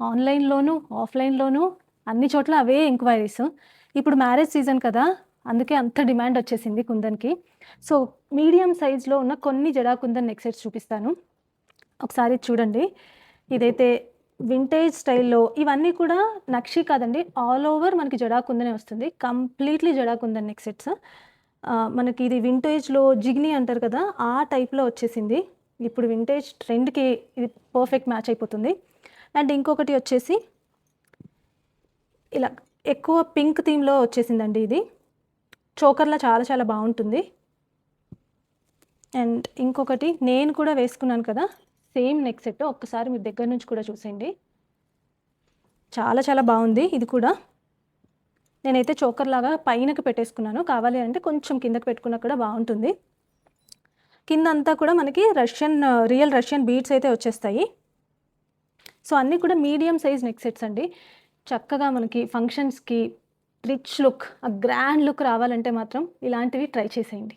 ఆన్‌లైన్‌లోను, ఆఫ్‌లైన్‌లోను అన్ని చోట్ల అవే ఎంక్వైరీస్. ఇప్పుడు మ్యారేజ్ సీజన్ కదా! అందుకే అంత డిమాండ్ వచ్చేసింది కుందన్‌కి. సో, మీడియం సైజ్‌లో ఉన్న కొన్ని జడా కుందన్ నెక్ సెట్స్ చూపిస్తాను. ఒకసారి చూడండి. ఇదైతే వింటేజ్ స్టైల్‌లో ఇవన్నీ కూడా నక్షి కాదండి. ఆల్ ఓవర్ మనకి జడా కుందనే వస్తుంది. కంప్లీట్‌లీ జడా కుందన్ నెక్ సెట్స్. మనకి ఇది వింటేజ్‌లో జిగ్నీ అంటారు కదా! ఆ టైప్‌లో వచ్చేసింది. ఇప్పుడు వింటేజ్ ట్రెండ్‌కి ఇది పర్ఫెక్ట్ మ్యాచ్ అయిపోతుంది. అండ్ ఇంకొకటి వచ్చేసి ఇలా ఎక్కువ పింక్ థీమ్‌లో వచ్చేసిందండి ఇది. చోకర్‌లా చాలా చాలా బావుంటుంది. అండ్ ఇంకొకటి నేను కూడా వేసుకున్నాను కదా! సేమ్ నెక్ సెట్ ఒక్కసారి మీరు దగ్గర నుంచి కూడా చూసేయండి. చాలా చాలా బావుంది ఇది కూడా. నేనైతే చోకర్‌లాగా పైనకి పెట్టేసుకున్నాను. కావాలి అంటే కొంచెం కిందకి పెట్టుకున్నా కూడా బావుంటుంది. కిందంతా కూడా మనకి రియల్ రష్యన్ బీడ్స్ అయితే వచ్చేస్తాయి. సో, అన్నీ కూడా మీడియం సైజ్ నెక్ సెట్స్ అండి. చక్కగా మనకి ఫంక్షన్స్‌కి రిచ్ లుక్, ఆ గ్రాండ్ లుక్ రావాలంటే మాత్రం ఇలాంటివి ట్రై చేసేయండి.